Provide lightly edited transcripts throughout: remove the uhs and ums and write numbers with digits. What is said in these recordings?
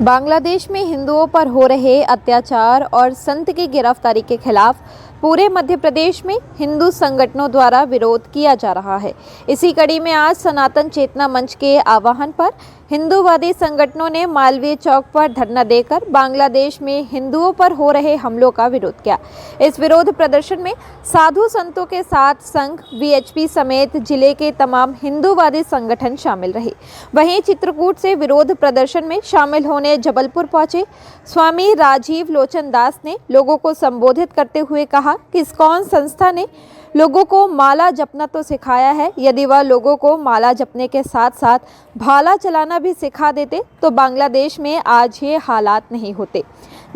बांग्लादेश में हिंदुओं पर हो रहे अत्याचार और संत की गिरफ्तारी के खिलाफ पूरे मध्य प्रदेश में हिंदू संगठनों द्वारा विरोध किया जा रहा है। इसी कड़ी में आज सनातन चेतना मंच के आह्वान पर हिंदूवादी संगठनों ने मालवीय चौक पर धरना देकर बांग्लादेश में हिंदुओं पर हो रहे हमलों का विरोध किया। इस विरोध प्रदर्शन में साधु संतों के साथ संघ, वीएचपी समेत जिले के तमाम हिंदूवादी संगठन शामिल रहे। वहीं चित्रकूट से विरोध प्रदर्शन में शामिल होने जबलपुर पहुंचे स्वामी राजीव लोचन दास ने लोगों को संबोधित करते हुए कहा कि इस्कॉन संस्था ने लोगों को माला जपना तो सिखाया है, यदि वह लोगों को माला जपने के साथ साथ भाला चलाना भी सिखा देते तो बांग्लादेश में आज ये हालात नहीं होते।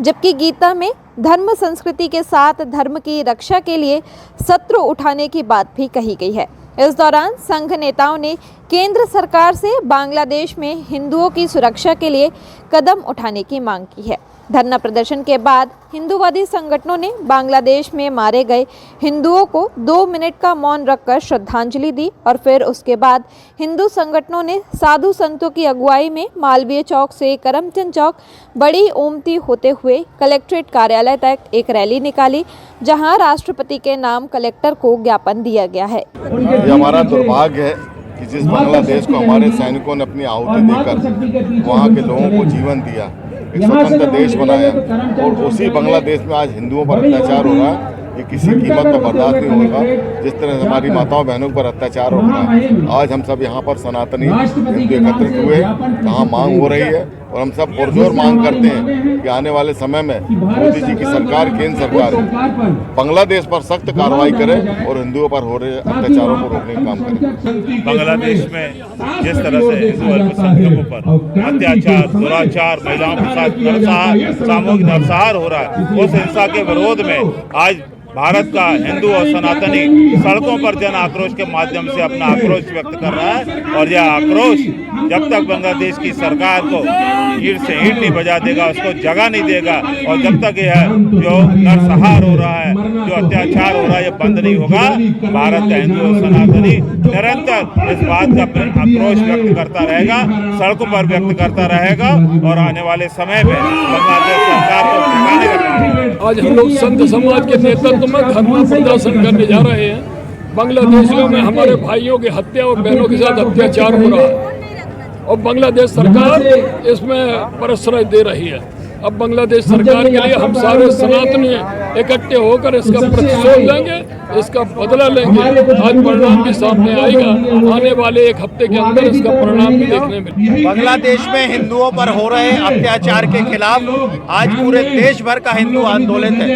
जबकि गीता में धर्म संस्कृति के साथ धर्म की रक्षा के लिए शत्रु उठाने की बात भी कही गई है। इस दौरान संघ नेताओं ने केंद्र सरकार से बांग्लादेश में हिंदुओं की सुरक्षा के लिए कदम उठाने की मांग की है। धरना प्रदर्शन के बाद हिंदूवादी संगठनों ने बांग्लादेश में मारे गए हिंदुओं को 2 मिनट का मौन रखकर श्रद्धांजलि दी और फिर उसके बाद हिंदू संगठनों ने साधु संतों की अगुवाई में मालवीय चौक से करमचंद चौक बड़ी ओमती होते हुए कलेक्ट्रेट कार्यालय तक एक रैली निकाली, जहां राष्ट्रपति के नाम कलेक्टर को ज्ञापन दिया गया है। ये हमारा दुर्भाग्य है कि जिस बांग्लादेश को हमारे सैनिकों ने अपनी आहुति देकर वहाँ के लोगों को जीवन दिया, एक स्वतंत्र देश बनाया, और उसी बांग्लादेश में आज हिंदुओं पर अत्याचार हो रहा है। ये किसी कीमत पर बर्दाश्त नहीं होगा। जिस तरह से हमारी माताओं बहनों पर अत्याचार हो रहा है, आज हम सब यहाँ पर सनातनी हिंदू एकत्रित हुए, जहाँ मांग हो रही है, और हम सब पुरजोर मांग करते हैं कि आने वाले समय में मोदी जी की सरकार, केंद्र सरकार बांग्लादेश पर सख्त कार्रवाई करे और हिंदुओं पर हो रहे अत्याचारों को रोकने का काम करे। बांग्लादेश में जिस तरह से हिंदू अल्पसंख्यकों पर अत्याचार, दुराचार, महिलाओं के साथ सामूहिक नरसंहार हो रहा है, उस हिंसा के विरोध में आज भारत का हिंदू और सनातनी सड़कों पर जन आक्रोश के माध्यम से अपना आक्रोश व्यक्त कर रहा है। और यह आक्रोश जब तक बांग्लादेश की सरकार को ईंट से ईंट नहीं बजा देगा, उसको जगह नहीं देगा, और जब तक यह जो नरसंहार हो रहा है, जो अत्याचार हो रहा है, ये बंद नहीं होगा, भारत का हिंदू और सनातनी निरंतर इस बात का आक्रोश व्यक्त करता रहेगा, सड़कों पर व्यक्त करता रहेगा, और आने वाले समय में बांग्लादेश सरकार को ठिकाने रखेंगे। आज हम लोग संत समाज के नेतृत्व में धरना प्रदर्शन करने जा रहे हैं। बांग्लादेशियों में हमारे भाइयों की हत्या और बहनों के साथ अत्याचार हो रहा है और बांग्लादेश सरकार इसमें प्रश्रय दे रही है। अब बांग्लादेश सरकार के लिए हम सारे सनातनी इकट्ठे होकर इसका प्रतिशोध लेंगे, इसका बदला लेंगे। आज परिणाम भी सामने आएगा, आने वाले 1 हफ्ते के अंदर इसका परिणाम भी देखने में। बांग्लादेश में हिंदुओं पर हो रहे अत्याचार के खिलाफ आज पूरे देश भर का हिंदू आंदोलन है,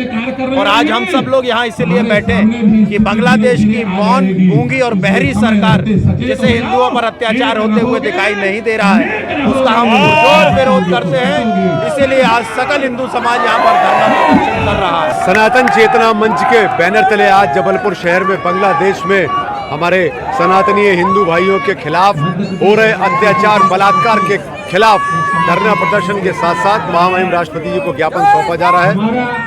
और आज हम सब लोग यहाँ इसलिए बैठे कि बांग्लादेश की मौन, गूंगी और बहरी सरकार, जिसे हिंदुओं पर अत्याचार होते हुए दिखाई नहीं दे रहा है, उसका हम जोर विरोध करते हैं। इसीलिए आज सकल हिंदू समाज यहाँ पर धरना प्रदर्शन कर रहा है। सनातन चेतना मंच के बैनर तले आज जबलपुर शहर में बांग्लादेश में हमारे सनातनी हिंदू भाइयों के खिलाफ हो रहे अत्याचार, बलात्कार के खिलाफ धरना प्रदर्शन के साथ साथ महामहिम राष्ट्रपति जी को ज्ञापन सौंपा जा रहा है।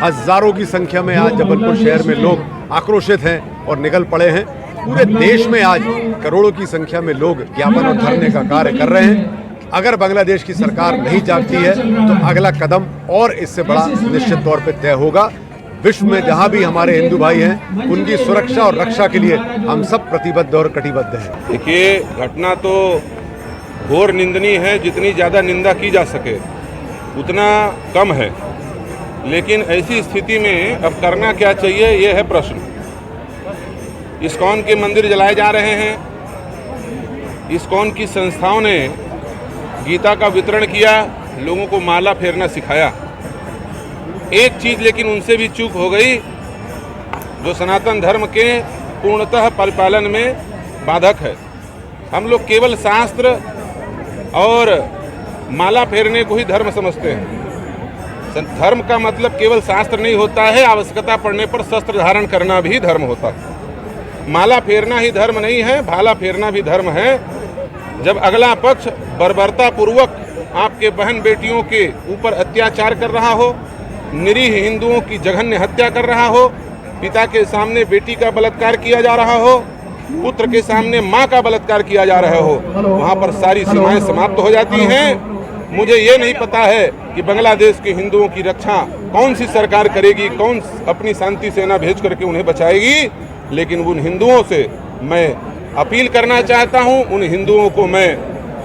हजारों की संख्या में आज जबलपुर शहर में लोग आक्रोशित हैं और निकल पड़े हैं। पूरे देश में आज करोड़ों की संख्या में लोग ज्ञापन और धरने का कार्य कर रहे हैं। अगर बांग्लादेश की सरकार नहीं जागती है तो अगला कदम और इससे बड़ा निश्चित तौर पे तय होगा। विश्व में जहां भी हमारे हिंदू भाई हैं, उनकी सुरक्षा और रक्षा के लिए हम सब प्रतिबद्ध और कटिबद्ध हैं। देखिए, घटना तो घोर निंदनीय है। जितनी ज़्यादा निंदा की जा सके उतना कम है, लेकिन ऐसी स्थिति में अब करना क्या चाहिए, ये है प्रश्न। इस्कॉन के मंदिर जलाए जा रहे हैं, इस्कॉन की संस्थाओं ने गीता का वितरण किया, लोगों को माला फेरना सिखाया। एक चीज़ लेकिन उनसे भी चूक हो गई, जो सनातन धर्म के पूर्णतः परिपालन में बाधक है। हम लोग केवल शास्त्र और माला फेरने को ही धर्म समझते हैं। धर्म का मतलब केवल शास्त्र नहीं होता है, आवश्यकता पड़ने पर शस्त्र धारण करना भी धर्म होता है। माला फेरना ही धर्म नहीं है, भाला फेरना भी धर्म है। जब अगला पक्ष बर्बरतापूर्वक आपके बहन बेटियों के ऊपर अत्याचार कर रहा हो, निरीह हिंदुओं की जघन्य हत्या कर रहा हो, पिता के सामने बेटी का बलात्कार किया जा रहा हो, पुत्र के सामने माँ का बलात्कार किया जा रहा हो, वहाँ पर सारी सीमाएं समाप्त हो जाती हैं। मुझे ये नहीं पता है कि बांग्लादेश के हिंदुओं की रक्षा कौन सी सरकार करेगी, कौन अपनी शांति सेना भेज करके उन्हें बचाएगी, लेकिन उन हिंदुओं से मैं अपील करना चाहता हूं, उन हिंदुओं को मैं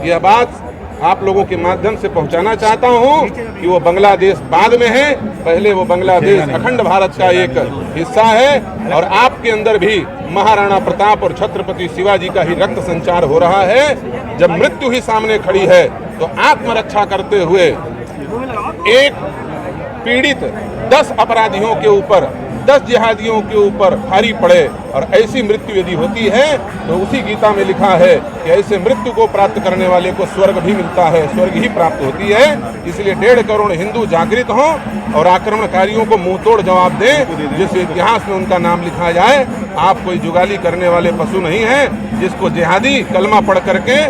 यह बात आप लोगों के माध्यम से पहुंचाना चाहता हूं कि वो बांग्लादेश बाद में है, पहले वो बांग्लादेश अखंड भारत का एक हिस्सा है और आपके अंदर भी महाराणा प्रताप और छत्रपति शिवाजी का ही रक्त संचार हो रहा है। जब मृत्यु ही सामने खड़ी है तो आत्मरक्षा करते हुए एक पीड़ित 10 अपराधियों के ऊपर, 10 जिहादियों के ऊपर भारी पड़े और ऐसी मृत्यु यदि होती है तो उसी गीता में लिखा है कि ऐसे मृत्यु को प्राप्त करने वाले को स्वर्ग भी मिलता है, स्वर्ग ही प्राप्त होती है। इसलिए 1.5 करोड़ हिंदू जागृत हों और आक्रमणकारियों को मुंह तोड़ जवाब दें, जिस इतिहास में उनका नाम लिखा जाए। आप कोई जुगाली करने वाले पशु नहीं हैं जिसको जिहादी कलमा पढ़ करके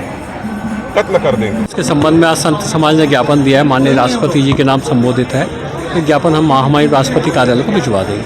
कत्ल कर देंगे। इसके संबंध में आज संत समाज ने ज्ञापन दिया है, माननीय राष्ट्रपति जी के नाम संबोधित है। ये ज्ञापन हम हमारे राष्ट्रपति कार्यालय को भिजवा देंगे।